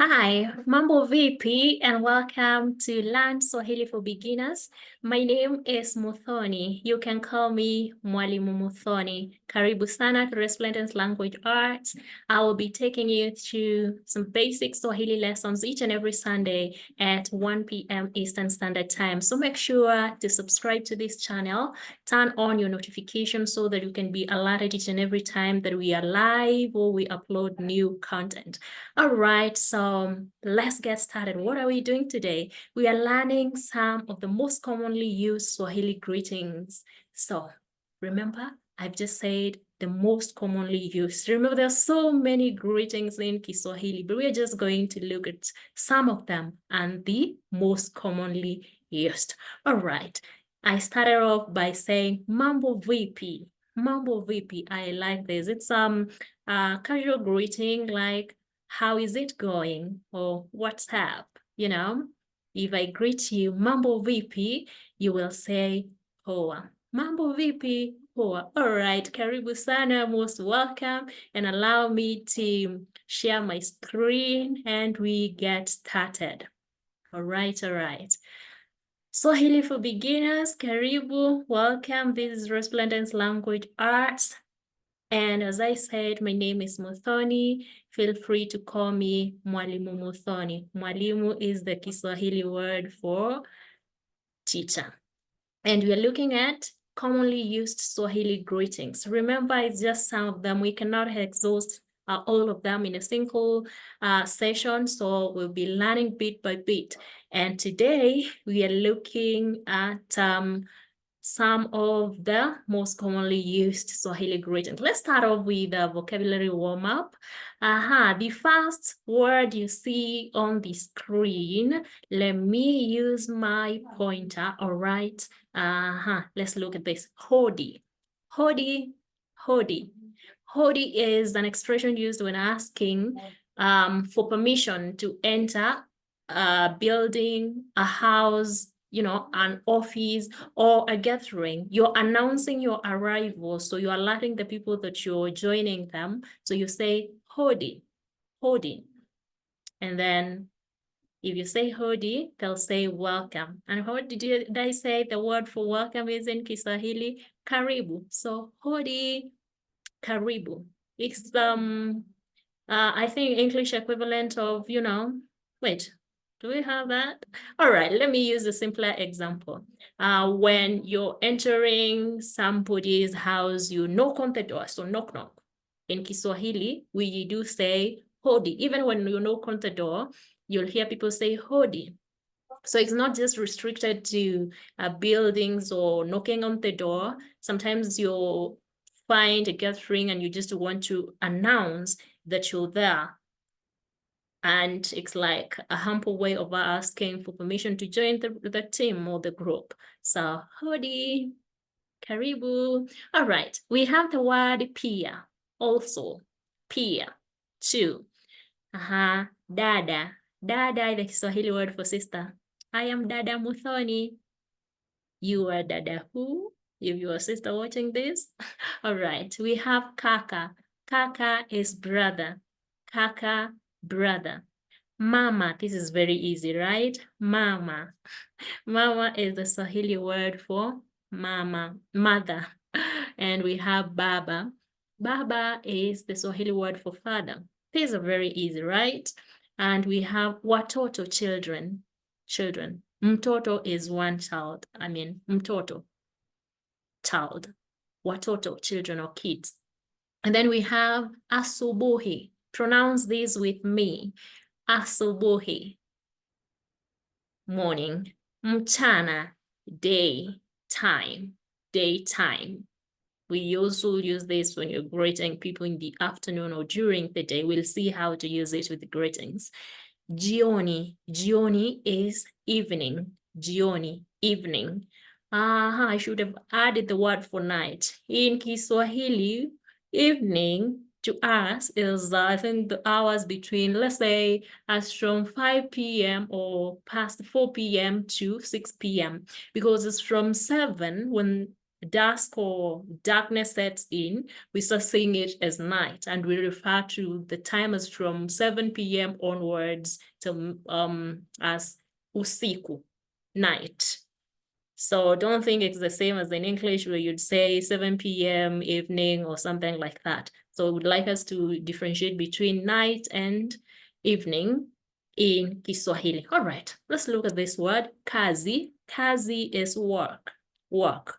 Hi, Mambo VP, and welcome to Learn Swahili for Beginners. My name is Muthoni. You can call me Mwalimu Muthoni. Karibu sana to Resplendent Language Arts. I will be taking you through some basic Swahili lessons each and every Sunday at 1 p.m. Eastern Standard Time. So make sure to subscribe to this channel, turn on your notifications so that you can be alerted each and every time that we are live or we upload new content. All right, so let's get started. What are we doing today? We are learning some of the most commonly used Swahili greetings. So remember, I've just said the most commonly used. Remember, there are so many greetings in Kiswahili, but we're just going to look at some of them and the most commonly used. All right, I started off by saying Mambo VP. Mambo VP, I like this. It's a casual greeting like, how is it going? Or what's up? You know, if I greet you, Mambo VP, you will say, Poa. Mambo VP, Poa. All right, karibu sana, most welcome. And allow me to share my screen and we get started. All right, all right. Swahili for Beginners, karibu, welcome. This is Resplendent Language Arts. And as I said, my name is Muthoni. Feel free to call me Mwalimu Muthoni. Mwalimu is the Kiswahili word for teacher. And we are looking at commonly used Swahili greetings. Remember, it's just some of them. We cannot exhaust all of them in a single session. So we'll be learning bit by bit. And today we are looking at some of the most commonly used Swahili greetings. Let's start off with a vocabulary warm-up. The first word you see on the screen, let me use my pointer, all right? Let's look at this, hodi. Hodi, hodi. Hodi is an expression used when asking for permission to enter a building, a house, you know, an office or a gathering. You're announcing your arrival. So you're alerting the people that you're joining them. So you say hodi, hodi. And then if you say hodi, they'll say welcome. And what did I say the word for welcome is in Kiswahili? Karibu. So hodi, karibu. It's I think English equivalent of, you know, wait, do we have that? All right, let me use a simpler example. When you're entering somebody's house, you knock on the door, so knock, knock. In Kiswahili, we do say hodi. Even when you knock on the door, you'll hear people say hodi. So it's not just restricted to buildings or knocking on the door. Sometimes you'll find a gathering and you just want to announce that you're there. And it's like a humble way of asking for permission to join the team or the group. So, hodi, karibu. All right, we have the word pia, also, pia, too. Dada. Dada is the Kiswahili word for sister. I am Dada Muthoni. You are Dada who? If you are sister watching this. All right, we have kaka. Kaka is brother. Kaka, brother. Mama, this is very easy, right? Mama. Mama is the Swahili word for mama, mother. And we have baba. Baba is the Swahili word for father. These are very easy, right? And we have watoto, children. Children. Mtoto is one child. I mean, mtoto, child. Watoto, children or kids. And then we have asubuhi. Pronounce this with me. Asubuhi, morning. Mchana, day, time, daytime. We also use this when you're greeting people in the afternoon or during the day. We'll see how to use it with the greetings. Jioni. Jioni is evening. Jioni, evening. I should have added the word for night. In Kiswahili, evening to us is, I think, the hours between, let's say, as from 5 p.m. or past 4 p.m. to 6 p.m. because it's from 7 when dusk or darkness sets in, we start seeing it as night, and we refer to the time as from 7 p.m. onwards to as usiku, night. So don't think it's the same as in English where you'd say 7 p.m. evening or something like that. So I would like us to differentiate between night and evening in Kiswahili. All right, let's look at this word, kazi. Kazi is work, work.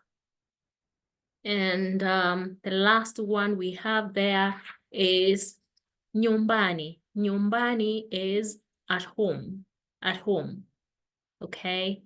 And the last one we have there is nyumbani. Nyumbani is at home, at home. Okay.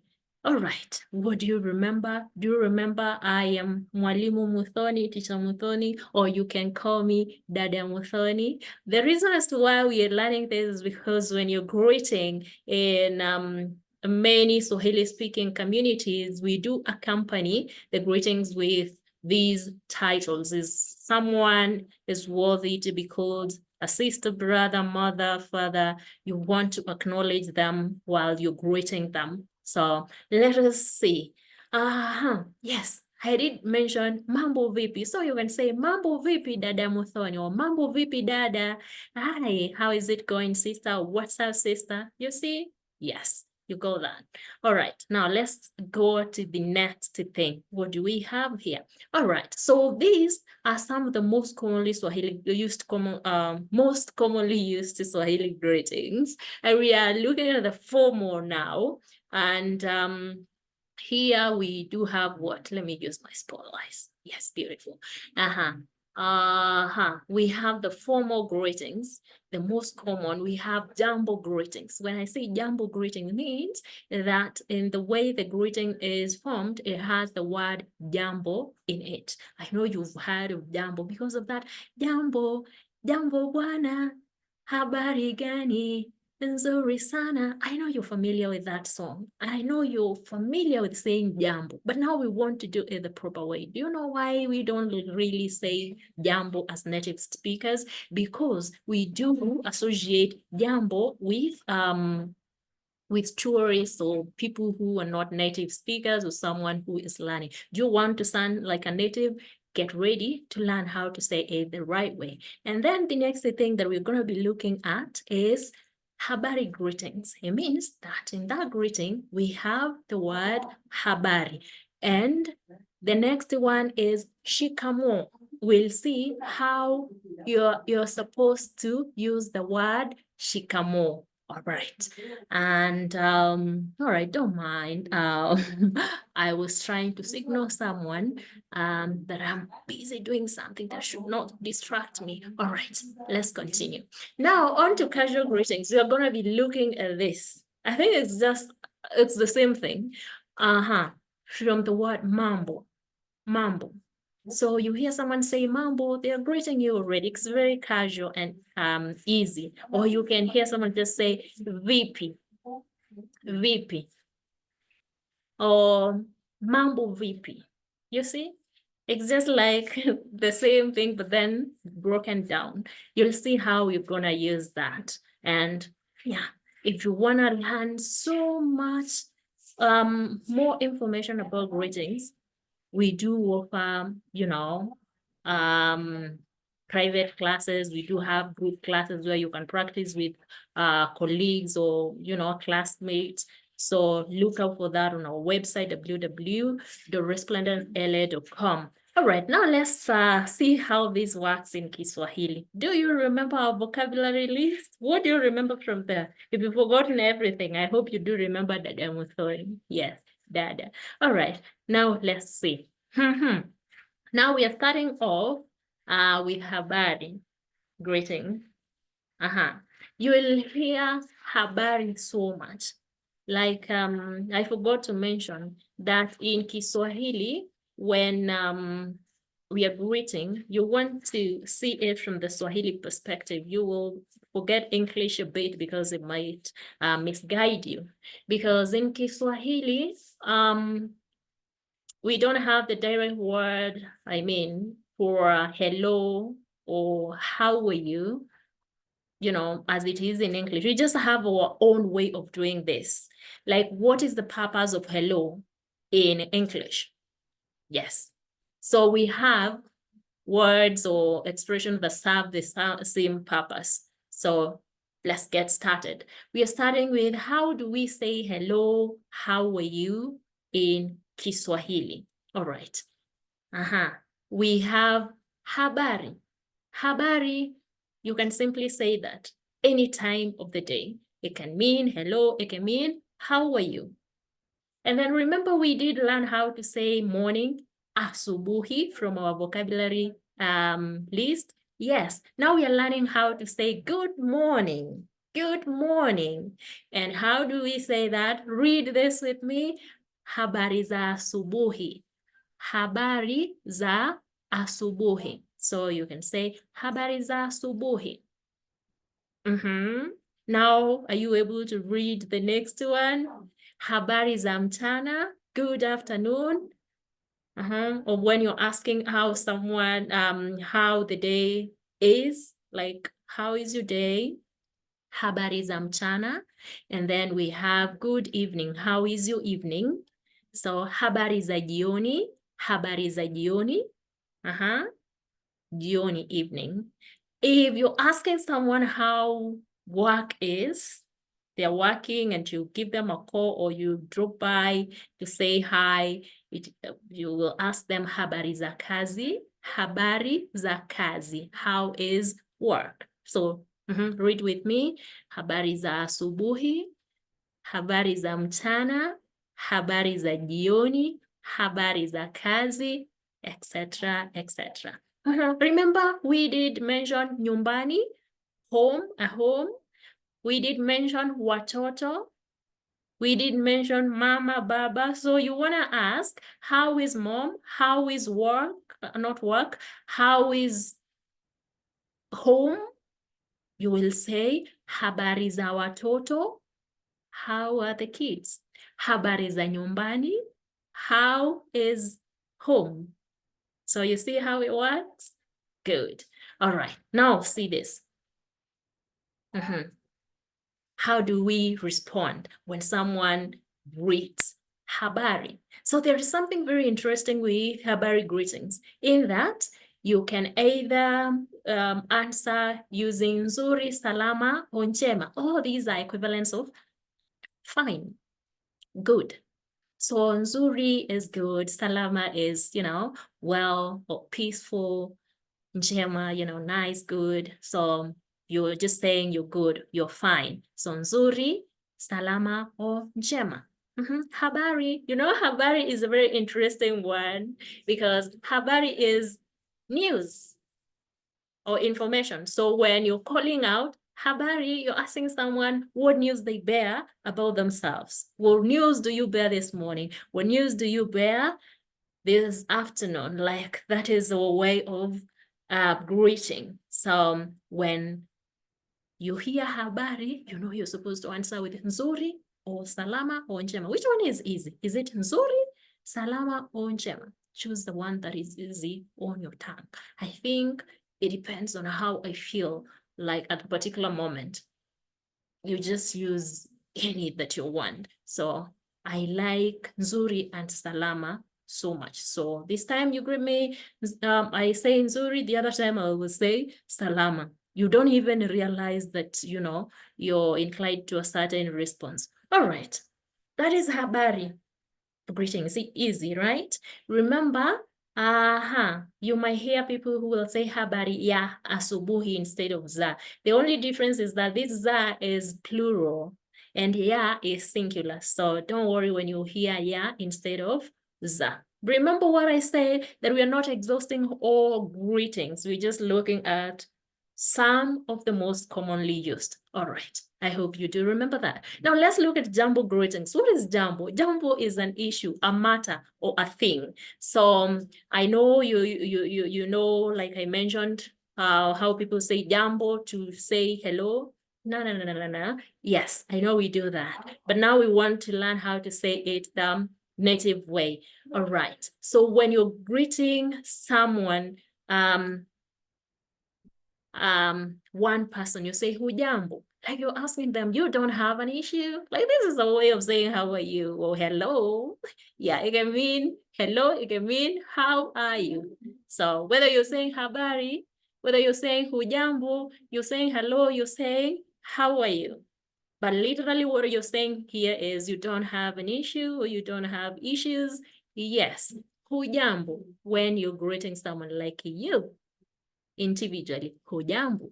All right. What do you remember? Do you remember I am Mwalimu Muthoni, Teacher Muthoni, or you can call me Dada Muthoni? The reason as to why we are learning this is because when you're greeting in many Swahili-speaking communities, we do accompany the greetings with these titles. Is someone is worthy to be called a sister, brother, mother, father, you want to acknowledge them while you're greeting them. So let us see. Yes, I did mention mambo vipi. So you can say mambo vipi Dada Muthoni, or mambo vipi Dada. Hi, how is it going, sister? What's up, sister? You see? Yes. You got that. All right, now let's go to the next thing. What do we have here? All right, so these are some of the most commonly used Swahili greetings. And we are looking at the 4 more now. And here we do have what? Let me use my spotlights. Yes, beautiful. We have the 4 more greetings. The most common, we have jumbo greetings. When I say jumbo greeting, it means that in the way the greeting is formed, it has the word jambo in it. I know you've heard of jambo because of that. Jambo, jambo bwana, habari gani? Nzuri sana. I know you're familiar with that song. I know you're familiar with saying jambo, but now we want to do it the proper way. Do you know why we don't really say jambo as native speakers? Because we do associate jambo with tourists or people who are not native speakers or someone who is learning. Do you want to sound like a native? Get ready to learn how to say it the right way. And then the next thing that we're going to be looking at is habari greetings. It means that in that greeting, we have the word habari. And the next one is shikamo. We'll see how you're supposed to use the word shikamo. All right. And all right, don't mind. I was trying to signal someone that I'm busy doing something that should not distract me. All right, let's continue. Now on to casual greetings. We are going to be looking at this. I think it's the same thing. From the word mambo. Mambo. So you hear someone say mambo, they're greeting you already. It's very casual and easy. Or you can hear someone just say vipi, vipi, or mambo vipi. You see? It's just like the same thing, but then broken down. You'll see how you're gonna use that. And yeah, if you wanna learn so much more information about greetings, we do offer, private classes. We do have group classes where you can practice with colleagues or, classmates. So look out for that on our website, www.resplendentla.com. All right, now let's see how this works in Kiswahili. Do you remember our vocabulary list? What do you remember from there? If you've forgotten everything, I hope you do remember Dada Muthoni. Yes, Dada. All right, now let's see. Now we are starting off with habari, greeting. You will hear habari so much. Like I forgot to mention that in Kiswahili, when we are greeting, you want to see it from the Swahili perspective. You will forget English a bit because it might misguide you. Because in Kiswahili, we don't have the direct word, for hello or how are you, as it is in English. We just have our own way of doing this. Like, what is the purpose of hello in English? Yes, So we have words or expressions that serve the same purpose. So let's get started. We are starting with how do we say hello, how are you in Kiswahili? All right. We have habari. Habari, you can simply say that any time of the day. It can mean hello, it can mean how are you? And then remember we did learn how to say morning, asubuhi, from our vocabulary list. Yes, now we are learning how to say good morning. Good morning. And how do we say that? Read this with me. Habari za asubuhi. Habari za asubuhi. So you can say habari za asubuhi. Now, are you able to read the next one? Habari za mchana, good afternoon. Or when you're asking how someone, how the day is, like, how is your day? Habari za mchana. And then we have good evening. How is your evening? So habari za jioni, habari za jioni. Jioni, evening. If you're asking someone how work is, they're working and you give them a call or you drop by to say hi, you will ask them habari za kazi, habari za kazi. How is work? So read with me. Habari za asubuhi, habari za mchana, habari za jioni, habari za kazi, etc., etc. Remember, we did mention nyumbani, home, a home. We did mention watoto. We did mention mama, baba. So you want to ask, how is mom? How is work? Not work. How is home? You will say, habari za watoto. How are the kids? Habari za nyumbani. How is home? So you see how it works? Good. All right. Now see this. How do we respond when someone greets habari? So there is something very interesting with habari greetings in that you can either answer using nzuri, salama, or njema. All these are equivalents of fine, good. So nzuri is good, salama is, well or peaceful, njema, nice, good. So you're just saying you're good, you're fine. So nzuri, salama, or njema. Habari, habari is a very interesting one because habari is news or information. So when you're calling out habari, you're asking someone what news they bear about themselves. What news do you bear this morning? What news do you bear this afternoon? Like that is a way of greeting. So when you hear habari, you're supposed to answer with nzuri or salama or njema. Which one is easy? Is it nzuri, salama, or njema? Choose the one that is easy on your tongue. I think it depends on how I feel like at a particular moment. You just use any that you want. So I like nzuri and salama so much. So this time you greet me, I say nzuri, the other time I will say salama. You don't even realize that, you're inclined to a certain response. All right, that is habari. Greetings, easy, right? Remember, you might hear people who will say habari ya asubuhi instead of za. The only difference is that this za is plural and ya is singular. So don't worry when you hear ya instead of za. Remember what I said, that we are not exhausting all greetings. We're just looking at some of the most commonly used. All right. I hope you do remember that. Now let's look at jambo greetings. What is jambo? Jambo is an issue, a matter, or a thing. So I know you know, like I mentioned, how people say jambo to say hello. No. Yes, I know we do that. But now we want to learn how to say it the native way. All right. So when you're greeting someone, one person, you say hujambo, like you're asking them, you don't have an issue. Like this is a way of saying how are you or hello. Yeah, it can mean hello, it can mean how are you. So whether you're saying habari, whether you're saying hujambo, you're saying hello, you're saying how are you. But literally what you're saying here is you don't have an issue or you don't have issues. Yes, hujambo when you're greeting someone like you individually, hujambo.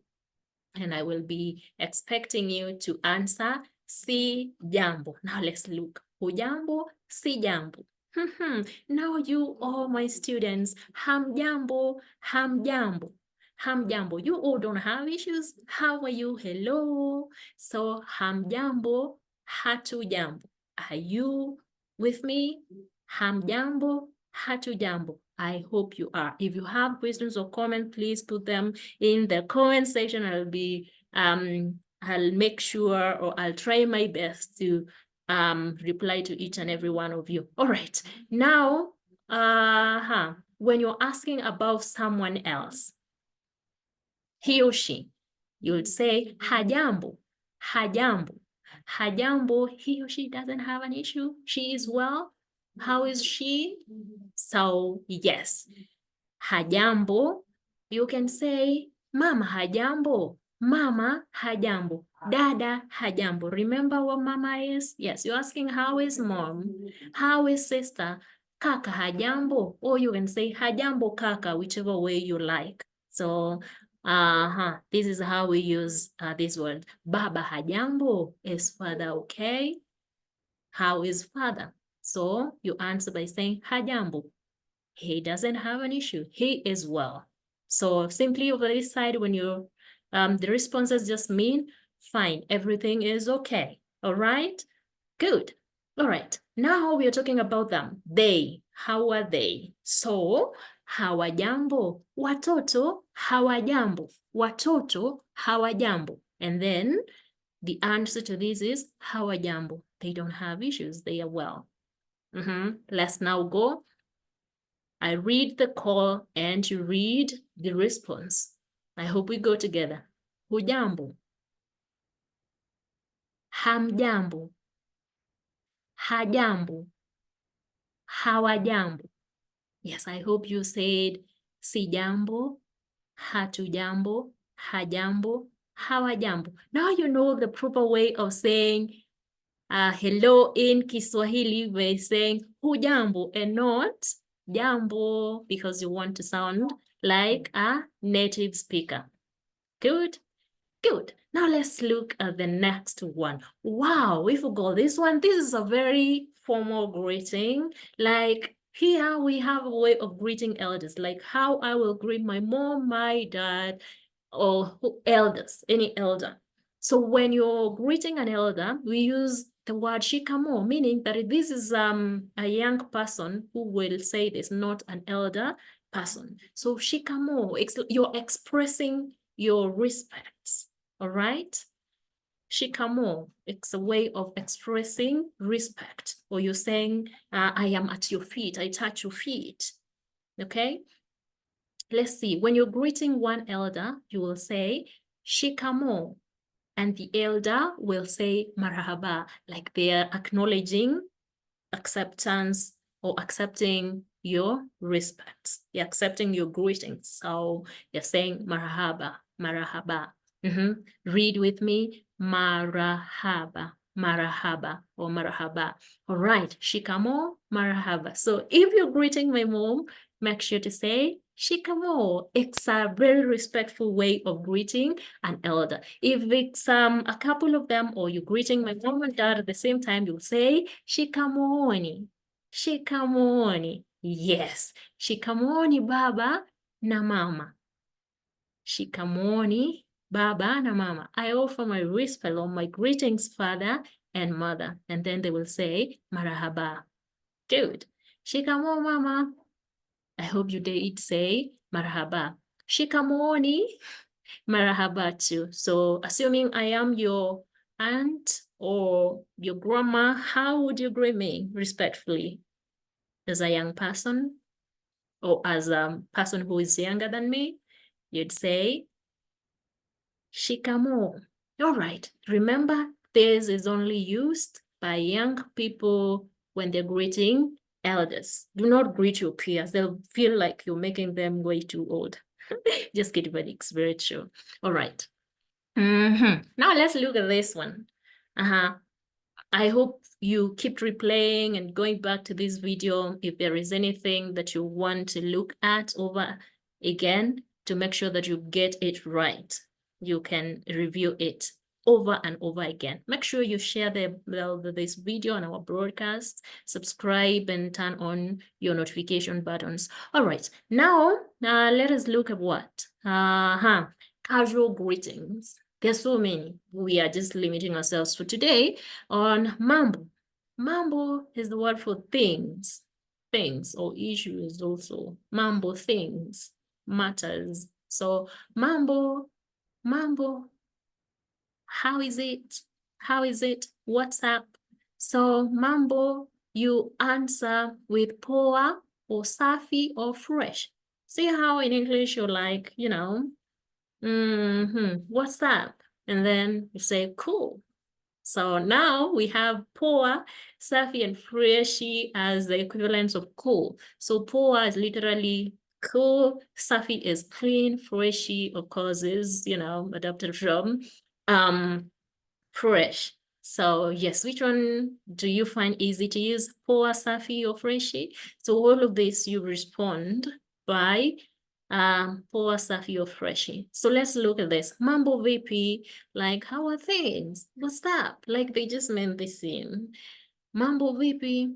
And I will be expecting you to answer si jambo. Now let's look. Hujambo, si jambo. Now you all my students, hamjambo, hamjambo. Hamjambo, you all don't have issues. How are you? Hello. So hamjambo, hatujambo. Are you with me? Hamjambo, hatujambo. I hope you are. If you have questions or comments, please put them in the comment section. I'll make sure, or I'll try my best to reply to each and every one of you. All right. Now, when you're asking about someone else, he or she, you'll say hajambo, hajambo, hajambo. He or she doesn't have an issue. She is well. How is she? So yes, hajambo. You can say mama hajambo, mama hajambo, dada hajambo. Remember what mama is? Yes, you're asking how is mom, how is sister, kaka hajambo, or you can say hajambo kaka, whichever way you like. So this is how we use this word. Baba hajambo is father, okay? How is father? So you answer by saying hajambo. He doesn't have an issue. He is well. So simply over this side, when you the responses just mean fine, everything is okay. All right, good. All right, now we are talking about them. They, how are they? So hawajambo, watoto hawajambo, watoto hawajambo. And then the answer to this is hawajambo. They don't have issues. They are well. Let's now go. I read the call and you read the response. I hope we go together. Hujambo. Hamjambo. Hajambo. Hawajambo. Yes, I hope you said sijambo, hatujambo, hajambo, hawajambo. Now you know the proper way of saying hello in Kiswahili. We're saying hujambo and not jambo because you want to sound like a native speaker. Good, good. Now let's look at the next one. Wow, we forgot this one. This is a very formal greeting. Like here we have a way of greeting elders, like how I will greet my mom, my dad, or elders, any elder. So when you're greeting an elder, we use the word shikamo, meaning that this is a young person who will say this, not an elder person. So shikamo, you're expressing your respects, all right? Shikamo, it's a way of expressing respect, or you're saying, I am at your feet, I touch your feet, okay? Let's see, when you're greeting one elder, you will say shikamo, and the elder will say marhaba, like they're acknowledging acceptance or accepting your respects. They're accepting your greetings. So you're saying marhaba, marhaba. Read with me, marahaba, marahaba, or marahaba. All right, shikamo, marahaba. So if you're greeting my mom, make sure to say shikamo. It's a very respectful way of greeting an elder. If it's a couple of them, or you're greeting my mom and dad at the same time, you'll say shikamoni, shikamoni. Yes, shikamoni baba na mama. Shikamoni baba na mama. I offer my respect or my greetings, father and mother. And then they will say marahaba. Good. Shikamo mama. I hope you did say marhaba. Shikamoni, marhaba too. So assuming I am your aunt or your grandma, how would you greet me respectfully? As a young person or as a person who is younger than me? You'd say Shikamoo. All right. Remember, this is only used by young people when they're greeting elders. Do not greet your peers. They'll feel like you're making them way too old. Just kidding, but it's very true. All right. Now let's look at this one. I hope you keep replaying and going back to this video if there is anything that you want to look at over again to make sure that you get it right. You can review it over and over again. Make sure you share this video on our broadcast, subscribe, and turn on your notification buttons. All right, now let us look at what? Casual greetings. There's so many. We are just limiting ourselves for today on mambo. Mambo is the word for things or issues also. Mambo, things, matters. So mambo, how is it? How is it? What's up? So mambo, you answer with poa or safi or fresh. See how in English you're like, you know, what's up? And then you say, cool. So now we have poa, safi, and freshy as the equivalents of cool. So poa is literally cool, safi is clean, freshy, of course, is, you know, adapted from fresh. So yes, which one do you find easy to use, poa, safi, or freshy? So all of this you respond by poa, safi, or freshy. So let's look at this. Mambo VP, like, how are things? What's up? Like they just meant the same. Mambo VP,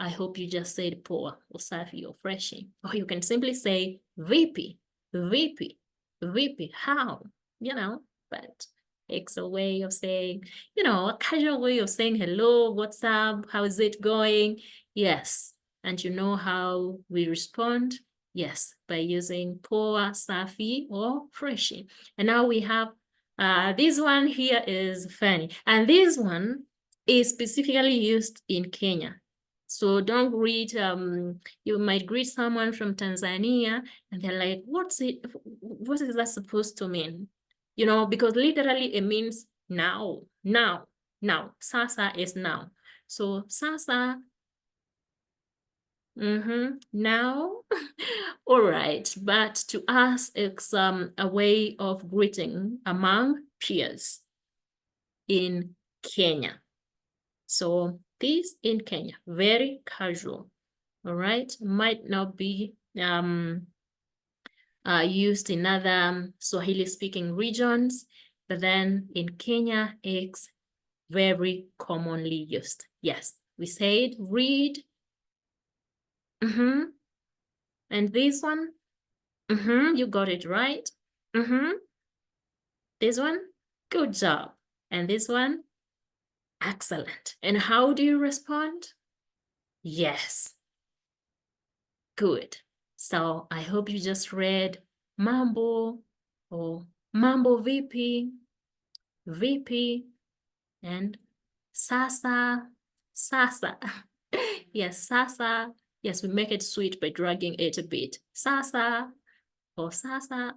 I hope you just said poa or safi or freshy. Or you can simply say VP, VP, VP, how? You know, but it's a way of saying, you know, a casual way of saying hello, what's up, how is it going? Yes. And you know how we respond? Yes, by using poa, safi, or freshy. And now we have, this one here is funny. And this one is specifically used in Kenya. So don't greet, you might greet someone from Tanzania and they're like, what is that supposed to mean? You know, because literally it means now. Sasa is now. So sasa, now. All right, but to us, it's a way of greeting among peers in Kenya. So this in Kenya, very casual. All right, might not be used in other Swahili-speaking regions, but then in Kenya, it's very commonly used. Yes, we said read. And this one, you got it right. This one, good job. And this one, excellent. And how do you respond? Yes, good. So I hope you just read mambo or mambo VP, and sasa. Yes, sasa. Yes, we make it sweet by dragging it a bit. Sasa or sasa.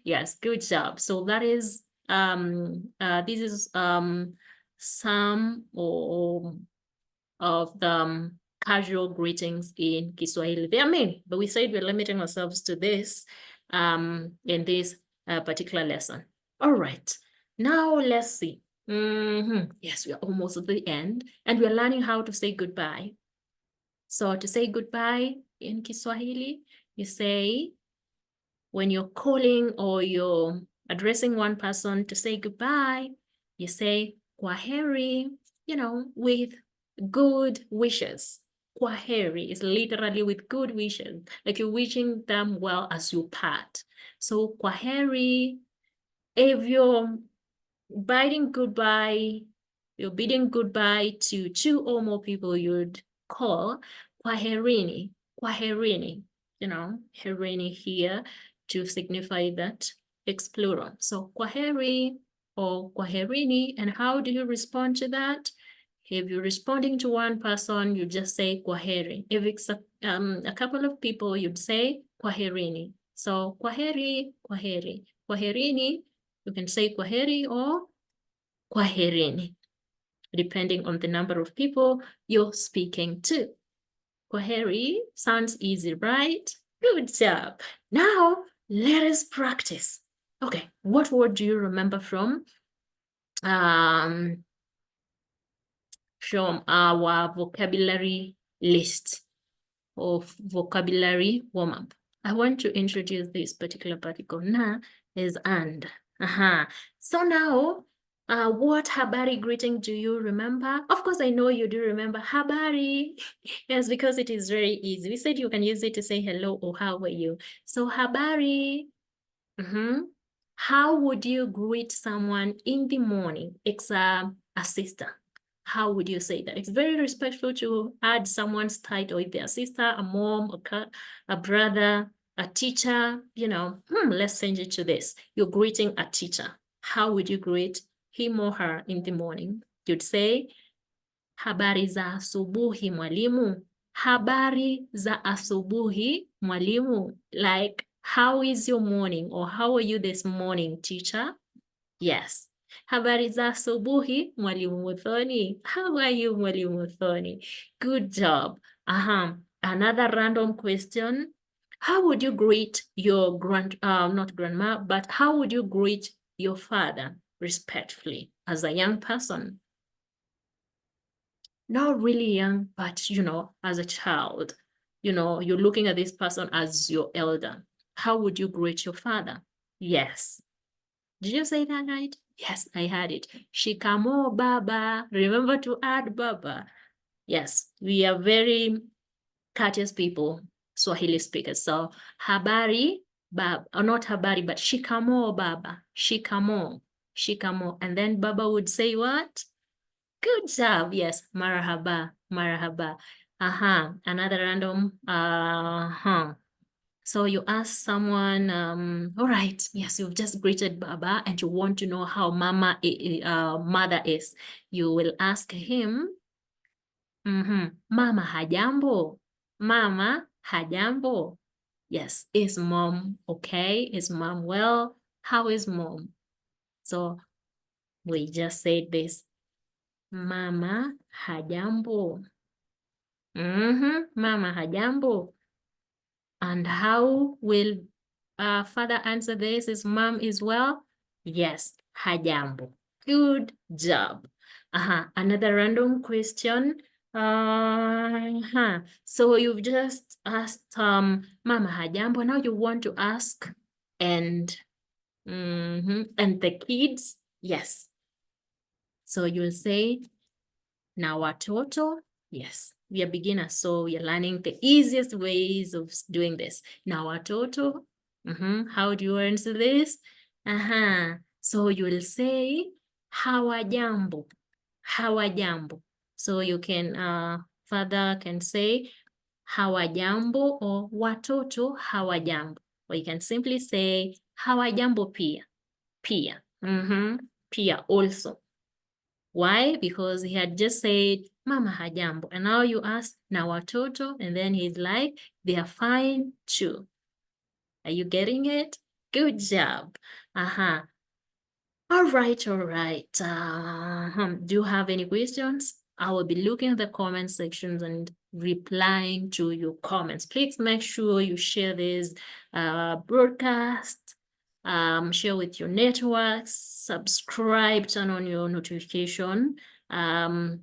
Yes, good job. So that is this is some of the casual greetings in Kiswahili. There are many, but we said we're limiting ourselves to this in this particular lesson. All right, now let's see. Yes, we are almost at the end, and we're learning how to say goodbye. So to say goodbye in Kiswahili, you say, when you're calling or you're addressing one person to say goodbye, you say kwaheri, you know, with good wishes. Kwaheri is literally with good wishes, like you're wishing them well as you part. So kwaheri, if you're bidding goodbye to 2 or more people, you'd call kwaherini, you know, herini here to signify that it's plural. So kwaheri or kwaherini. And how do you respond to that? If you're responding to one person, you just say kwaheri. If it's a couple of people, you'd say kwaherini. So kwaheri, kwaherini, You can say kwaheri or kwaherini, depending on the number of people you're speaking to. Kwaheri sounds easy, right? Good job. Now, let us practice. Okay, what word do you remember from our vocabulary list of vocabulary warm-up? I want to introduce this particular particle. Na is and. So now, what habari greeting do you remember? Of course, I know you do remember habari. Yes, because it is very easy. We said you can use it to say hello or how are you. So habari. How would you greet someone in the morning? It's a sister. How would you say that? It's very respectful to add someone's title, if they're a sister, a mom, a brother, a teacher, you know. Let's change it to this. You're greeting a teacher. How would you greet him or her in the morning? You'd say, habari za asubuhi mwalimu. Habari za asubuhi mwalimu. Like, how is your morning? Or how are you this morning, teacher? Yes. Habari za asubuhi, Mwalimu Muthoni. How are you, Mwalimu Muthoni? Good job. Another random question. How would you greet your not grandma, but how would you greet your father respectfully as a young person? Not really young, but, you know, as a child. You know, you're looking at this person as your elder. How would you greet your father? Yes. Did you say that right? Yes, I had it. Shikamo baba. Remember to add baba. Yes, we are very courteous people, Swahili speakers. So habari baba, or not habari, but shikamo baba. Shikamo. Shikamo. And then baba would say what? Good job. Yes, marahaba. Marahaba. Another random. So you ask someone, all right, yes, you've just greeted Baba and you want to know how mother is. You will ask him, Mama hajambo? Mama hajambo? Yes, is mom okay? Is mom well? How is mom? So we just said this, Mama hajambo. Mama hajambo. And how will father answer this? Is mom is well? Yes, hajambo. Good job. Another random question. So you've just asked mama hajambo. Now you want to ask and the kids. Yes. So you'll say na watoto. Yes, we are beginners, so we are learning the easiest ways of doing this. Na watoto. How do you answer this? So you will say hawajambo. Hawajambo. So you can, father can say hawajambo or watoto hawajambo. Or you can simply say hawajambo pia. Pia. Pia also. Why? Because he had just said, Mama hajambo. And now you ask, na watoto. And then he's like, they are fine too. Are you getting it? Good job. All right. Do you have any questions? I will be looking at the comment sections and replying to your comments. Please make sure you share this broadcast. Share with your networks, subscribe, turn on your notification, turn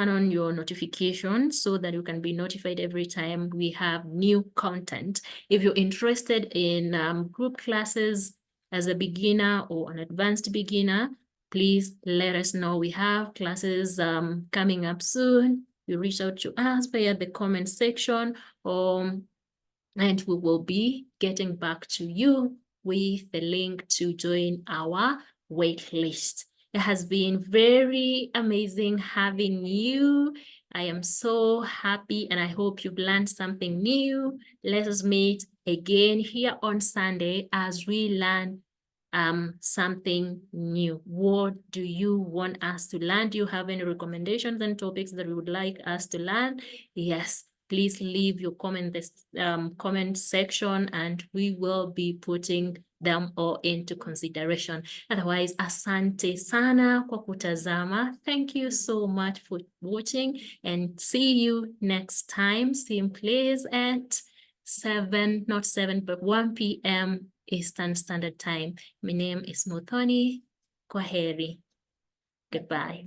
on your notifications so that you can be notified every time we have new content. If you're interested in group classes as a beginner or an advanced beginner, please let us know. We have classes coming up soon. You reach out to us via the comment section, and we will be getting back to you with the link to join our wait list. It has been very amazing having you. I am so happy and I hope you've learned something new. Let us meet again here on Sunday as we learn something new. What do you want us to learn? Do you have any recommendations and topics that you would like us to learn? Yes, please leave your comment section and we will be putting them all into consideration. Otherwise, asante sana kwa kutazama. Thank you so much for watching, and see you next time. Same place at 1 p.m. Eastern Standard Time. My name is Muthoni. Kwaheri. Goodbye.